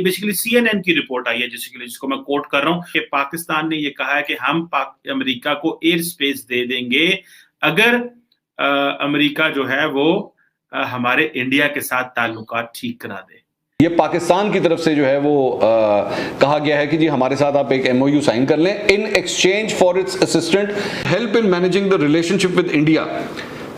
Basically CNN की report आई है जिसको मैं कोट कर रहा हूं कि पाकिस्तान ने ये कहा है कि हम अमेरिका को एयर स्पेस दे देंगे अगर अमेरिका जो है वो हमारे इंडिया के साथ ताल्लुकात ठीक करा दे। ये पाकिस्तान की तरफ से जो है वो कहा गया है कि जी हमारे साथ आप एक MOU साइन कर लें in exchange for its assistant help in managing the relationship with India,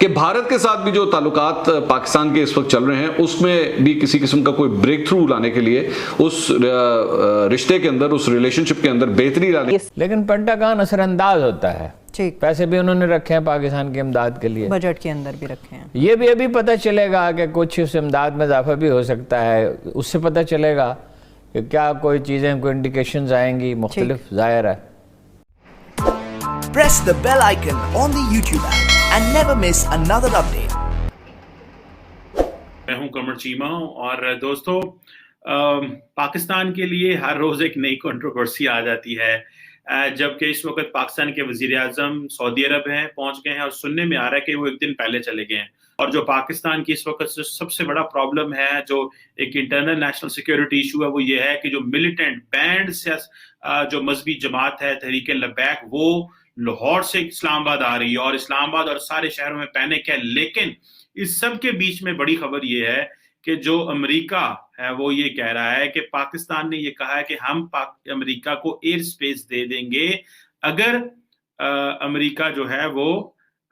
कि भारत के साथ भी जो ताल्लुकात पाकिस्तान के इस वक्त चल रहे हैं उसमें भी किसी किस्म का कोई ब्रेक थ्रू लाने के लिए उस रिश्ते के अंदर, उस रिलेशनशिप के अंदर बेहतरी लाने। लेकिन पेंटागन असरअंदाज होता है, ठीक, पैसे भी उन्होंने रखे हैं पाकिस्तान की इमदाद के लिए, बजट के अंदर भी रखे हैं। ये भी अभी पता चलेगा कि कुछ उस इमदाद में इजाफा भी हो सकता है, उससे पता चलेगा कि क्या कोई चीजें, कोई इंडिकेशंस आएंगी मुख्तलिफ, जाहिर है। Press the bell icon on the YouTube app and never miss another update. मैं हूं कमर चीमा और दोस्तों पाकिस्तान के लिए हर रोज एक नई कंट्रोवर्सी आ जाती है, जबकि इस वक्त पाकिस्तान के वजीर आजम सऊदी अरब हैं, पहुंच गए हैं और सुनने में आ रहा है कि वो एक दिन पहले चले गए हैं। और जो पाकिस्तान की इस वक्त सबसे बड़ा प्रॉब्लम है, जो एक इंटरनल नेशनल सिक्योरिटी इशू है, वो ये है कि जो मिलिटेंट बैंड से जो मजहबी जमात है तहरीक लब्बैक, वो लाहौर से इस्लामाबाद आ रही है और इस्लामाबाद और सारे शहरों में पैनिक है। लेकिन इस सब के बीच में बड़ी खबर ये है कि जो अमेरिका है वो ये कह रहा है कि पाकिस्तान ने ये कहा है कि हम अमेरिका को एयर स्पेस दे देंगे अगर अमेरिका जो है वो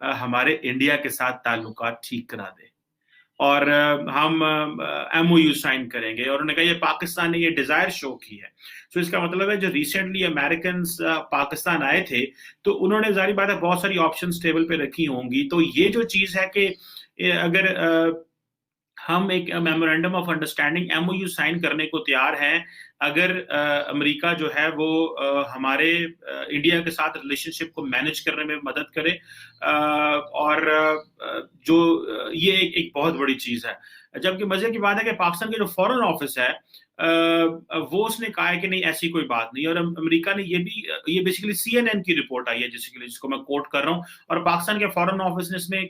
हमारे इंडिया के साथ ताल्लुकात ठीक करा दे और हम MOU साइन करेंगे। और उन्होंने कहा ये पाकिस्तान ने ये डिजायर शो की है। तो इसका मतलब है जो रिसेंटली अमेरिकन पाकिस्तान आए थे तो उन्होंने जारी बात है बहुत सारी ऑप्शंस टेबल पे रखी होंगी। तो ये जो चीज है कि अगर हम एक memorandum of understanding MOU sign करने को तैयार हैं अगर अमेरिका जो है वो हमारे इंडिया के साथ रिलेशनशिप को मैनेज करने में मदद करे, और जो ये एक बहुत बड़ी चीज है। जबकि मजे की बात है कि पाकिस्तान के जो फॉरेन ऑफिस है वो उसने कहा है कि नहीं ऐसी कोई बात नहीं, और अमेरिका ने ये बेसिकली CNN की रिपोर्ट आई है जिसको मैं कोट कर रहा हूं, और पाकिस्तान के फॉरेन ऑफिस ने इसमें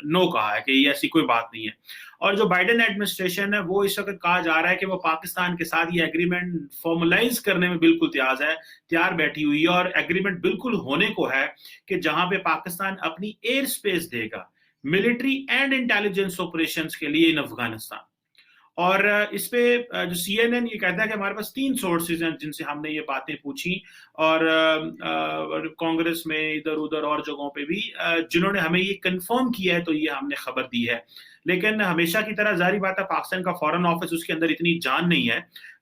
नो कहा है कि ये ऐसी कोई बात नहीं है। और जो बाइडेन एडमिनिस्ट्रेशन है वो इस वक्त कहा जा रहा है कि वो पाकिस्तान के साथ ये एग्रीमेंट फॉर्मलाइज करने में बिल्कुल तैयार बैठी हुई है, और एग्रीमेंट बिल्कुल होने को है कि जहां पे पाकिस्तान अपनी एयर स्पेस देगा मिलिट्री एंड इंटेलिजेंस ऑपरेशंस के लिए इन अफगानिस्तान। और इस पे जो CNN ये कहता है कि हमारे पास 3 सोर्सेज हैं जिनसे हमने ये बातें पूछी, और कांग्रेस में इधर उधर और जगहों पे भी जिन्होंने हमें ये कंफर्म किया है, तो ये हमने खबर दी है। लेकिन हमेशा की तरह जारी बात है पाकिस्तान का फॉरेन ऑफिस उसके अंदर इतनी जान नहीं है,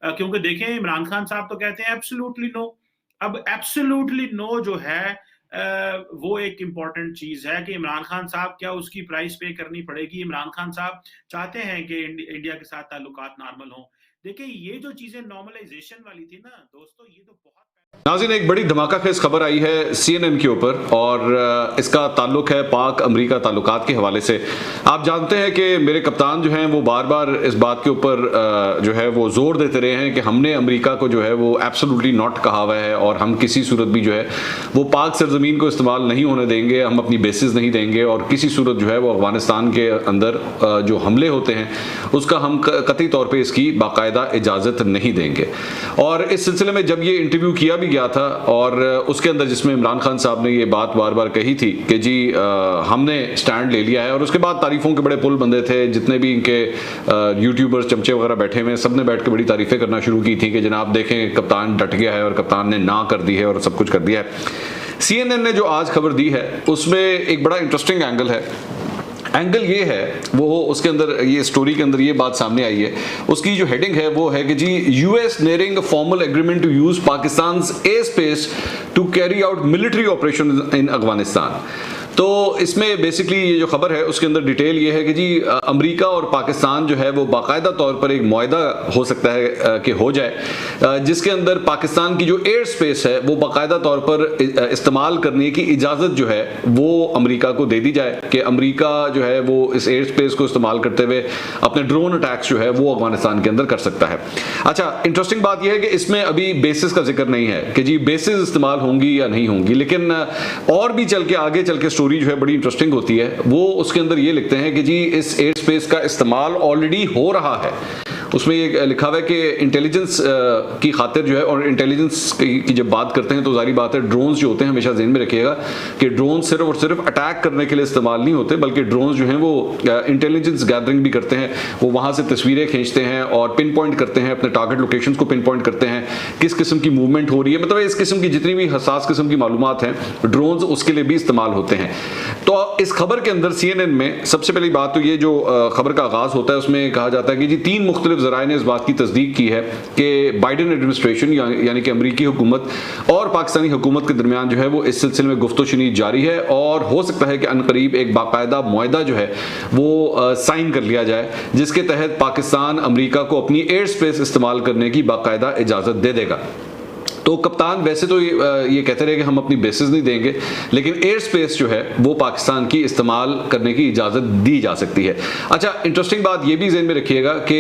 क्योंकि देखें इमरान खान साहब तो कहते हैं एब्सोल्युटली नो। अब एब्सोल्युटली नो जो है वो एक इम्पॉर्टेंट चीज है कि इमरान खान साहब क्या उसकी प्राइस पे करनी पड़ेगी। इमरान खान साहब चाहते हैं कि इंडिया के साथ ताल्लुकात नॉर्मल हो। देखिए ये जो चीजें नॉर्मलाइजेशन वाली थी ना दोस्तों, ये तो बहुत नाज़रीन एक बड़ी धमाका खेज खबर आई है CNN के ऊपर, और इसका ताल्लुक है पाक अमेरिका ताल्लुकात के हवाले से। आप जानते हैं कि मेरे कप्तान जो हैं वो बार बार इस बात के ऊपर जो है वो जोर देते रहे हैं कि हमने अमेरिका को जो है वो एब्सोल्युटली नॉट कहा हुआ है, और हम किसी सूरत भी जो है वो पाक सरजमीन को इस्तेमाल नहीं होने देंगे, हम अपनी बेसिस नहीं देंगे, और किसी सूरत जो है वो अफगानिस्तान के अंदर जो हमले होते हैं उसका हम कतई तौर पर इसकी बाकायदा इजाज़त नहीं देंगे। और इस सिलसिले में जब ये इंटरव्यू किया भी गया था, और उसके अंदर जिसमें इमरान खान साहब ने ये बात बार बार कही थी कि जी हमने स्टैंड ले लिया है, और उसके बाद तारीफों के बड़े पुल बंदे थे, जितने भी इनके यूट्यूबर्स चमचे वगैरह बैठे हुए सबने बैठ के बड़ी तारीफें करना शुरू की थी कि जनाब देखें कप्तान डट गया है और कप्तान ने ना कर दी है और सब कुछ कर दिया है। CNN ने जो आज खबर दी है उसमें एक बड़ा इंटरेस्टिंग एंगल ये है, वो उसके अंदर ये स्टोरी के अंदर ये बात सामने आई है, उसकी जो हेडिंग है वो है कि जी US nearing formal agreement to use Pakistan airspace to carry out military operation in Afghanistan. तो इसमें बेसिकली ये जो खबर है उसके अंदर डिटेल ये है कि जी अमेरिका और पाकिस्तान जो है वो बाकायदा तौर पर एक मुआहदा हो सकता है कि हो जाए, जिसके अंदर पाकिस्तान की जो एयर स्पेस है वो बाकायदा तौर पर इस्तेमाल करने की इजाज़त जो है वो अमेरिका को दे दी जाए, कि अमेरिका जो है वो इस एयर स्पेस को इस्तेमाल करते हुए अपने ड्रोन अटैक्स जो है वो अफगानिस्तान के अंदर कर सकता है। अच्छा, इंटरेस्टिंग बात यह है कि इसमें अभी बेसिस का जिक्र नहीं है कि जी बेसिस इस्तेमाल होंगी या नहीं होंगी, लेकिन और भी आगे चल के स्टोरी जो है बड़ी इंटरेस्टिंग होती है। वो उसके अंदर ये लिखते हैं कि जी इस एयर स्पेस का इस्तेमाल ऑलरेडी हो रहा है, उसमें ये लिखा हुआ है कि इंटेलिजेंस की खातिर जो है, और इंटेलिजेंस की जब बात करते हैं तो जारी बात है ड्रोन्स जो होते हैं, हमेशा ज़हन में रखिएगा कि ड्रोन सिर्फ और सिर्फ अटैक करने के लिए इस्तेमाल नहीं होते, बल्कि ड्रोन्स जो हैं वो इंटेलिजेंस गैदरिंग भी करते हैं। वो वहाँ से तस्वीरें खींचते हैं और पिन पॉइंट करते हैं, अपने टारगेट लोकेशन को पिन पॉइंट करते हैं, किस किस्म की मूवमेंट हो रही है, मतलब इस किस्म की जितनी भी हसास किस्म की मालूमात हैं ड्रोन्स उसके लिए भी इस्तेमाल होते हैं। तो इस खबर के अंदर CNN में सबसे पहली बात तो ये जो खबर का आगाज होता है उसमें कहा जाता है कि जी 3 मुख्तलिफ ज़राए ने इस बात की तस्दीक की है कि बाइडन एडमिनिस्ट्रेशन यानी कि अमरीकी हुकूमत और पाकिस्तानी हुकूमत के दरमियान जो है वो इस सिलसिले में गुफ्तगू जारी है, और हो सकता है कि अनकरीब एक बाकायदा मुआहदा जो है वो साइन कर लिया जाए, जिसके तहत पाकिस्तान अमरीका को अपनी एयर स्पेस इस्तेमाल करने की बाकायदा इजाज़त दे देगा। तो कप्तान वैसे तो ये कहते रहे कि हम अपनी बेसिस नहीं देंगे, लेकिन एयर स्पेस जो है वो पाकिस्तान की इस्तेमाल करने की इजाज़त दी जा सकती है। अच्छा, इंटरेस्टिंग बात ये भी ज़हन में रखिएगा कि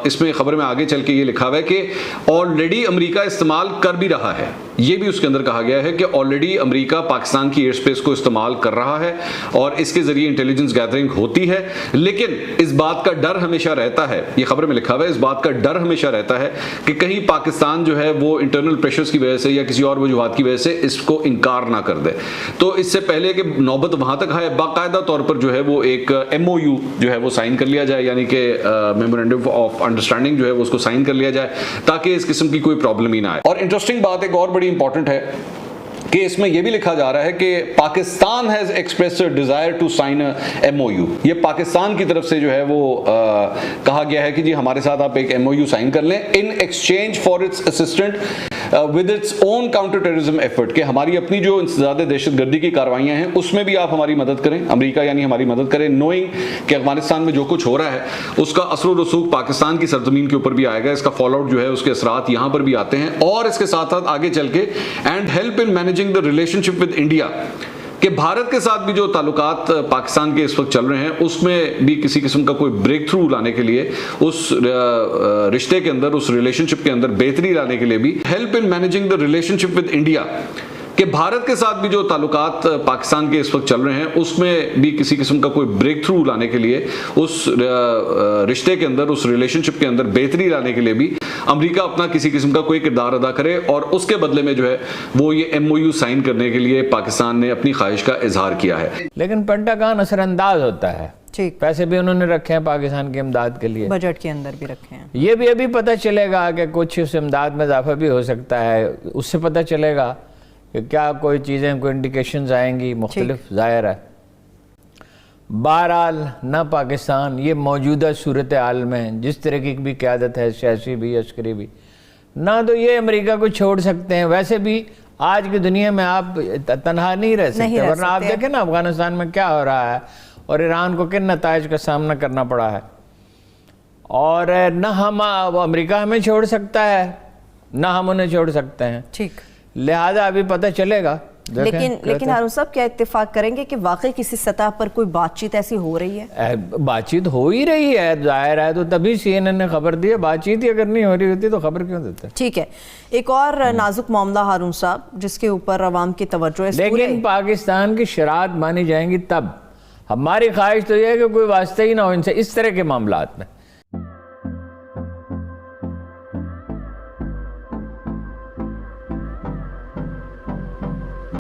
इसमें खबर में आगे चल के ये लिखा हुआ है कि ऑलरेडी अमेरिका इस्तेमाल कर भी रहा है। ये भी उसके अंदर कहा गया है कि ऑलरेडी अमेरिका पाकिस्तान की एयर स्पेस को इस्तेमाल कर रहा है और इसके ज़रिए इंटेलिजेंस गैदरिंग होती है, लेकिन इस बात का डर हमेशा रहता है, ये खबर में लिखा हुआ है, इस बात का डर हमेशा रहता है कि कहीं पाकिस्तान जो है वो इंटरनल प्रेशर्स की वजह से या किसी और वजूहात की वजह से इसको इनकार ना कर दे। तो इससे पहले कि नौबत वहां तक आए, बाकायदा तौर पर जो है वो एक MOU जो है वो साइन कर लिया जाए, यानी कि मेमोरेंडम ऑफ अंडरस्टैंडिंग जो है वो उसको साइन कर लिया जाए, ताकि इस किस्म की कोई प्रॉब्लम ही ना आए। और इंटरेस्टिंग बात एक और बड़ी इंपॉर्टेंट है कि इसमें यह भी लिखा जा रहा है कि Pakistan has expressed desire to sign a MOU। ये पाकिस्तान की तरफ से जो है वो कहा गया है कि जी हमारे साथ आप एक MOU साइन कर लें in exchange for its assistant with its own counter terrorism effort, कि हमारी अपनी जो इंसदाद दहशतगर्दी की कार्रवाइयां हैं उसमें भी आप हमारी मदद करें, अमेरिका यानी हमारी मदद करें, नोइंग कि अफगानिस्तान में जो कुछ हो रहा है उसका असर व रसूख पाकिस्तान की सरजमीन के ऊपर भी आएगा, इसका फॉल आउट जो है उसके असरात यहां पर भी आते हैं। और इसके साथ साथ आगे चल के and help in managing the relationship with India, कि भारत के साथ भी जो ताल्लुकात पाकिस्तान के इस वक्त चल रहे हैं उसमें भी किसी किस्म का कोई ब्रेक थ्रू लाने के लिए, उस रिश्ते के अंदर, उस रिलेशनशिप के अंदर बेहतरी लाने के लिए भी help in managing the relationship with India, कि भारत के साथ भी जो ताल्लुकात पाकिस्तान के इस वक्त चल रहे हैं उसमें भी किसी किस्म का कोई ब्रेक थ्रू लाने के लिए, उस रिश्ते के अंदर, उस रिलेशनशिप के अंदर बेहतरी लाने के लिए भी अमेरिका अपना किसी किस्म का कोई किरदार अदा करे, और उसके बदले में जो है वो ये MOU साइन करने के लिए पाकिस्तान ने अपनी ख्वाहिश का इजहार किया है। लेकिन पेंटागन असरअंदाज होता है, ठीक, पैसे भी उन्होंने रखे हैं पाकिस्तान की इमदाद के लिए, बजट के अंदर भी रखे हैं। ये भी अभी पता चलेगा कि कुछ उस इमदाद में इजाफा भी हो सकता है, उससे पता चलेगा कि क्या कोई चीज़ें, कोई इंडिकेशंस आएंगी मुख्तलिफ, ज़ाहिर है। बहरहाल न पाकिस्तान ये मौजूदा सूरत हाल में जिस तरह की भी क़यादत है, सियासी भी अस्करी भी, ना तो ये अमेरिका को छोड़ सकते हैं। वैसे भी आज की दुनिया में आप तनहा नहीं रह सकते, वरना आप देखें ना अफगानिस्तान में क्या हो रहा है और ईरान को किन नताइज का सामना करना पड़ा है। और न हम अमेरिका हमें छोड़ सकता है, न हम उन्हें छोड़ सकते हैं। ठीक, लिहाजा अभी पता चलेगा। लेकिन हारून साहब क्या इत्तेफाक करेंगे कि वाकई किसी सतह पर कोई बातचीत ऐसी हो रही है? बातचीत हो ही रही है, जाहिर है, तो तभी CNN ने खबर दी है। बातचीत ही अगर नहीं हो रही होती तो खबर क्यों देते? ठीक है, एक और नाजुक मामला हारून साहब जिसके ऊपर अवाम की तवज्जो है, लेकिन पाकिस्तान की शरात मानी जाएंगी तब। हमारी ख्वाहिश तो यह है कि कोई वास्ते ही ना हो इनसे इस तरह के मामलात में।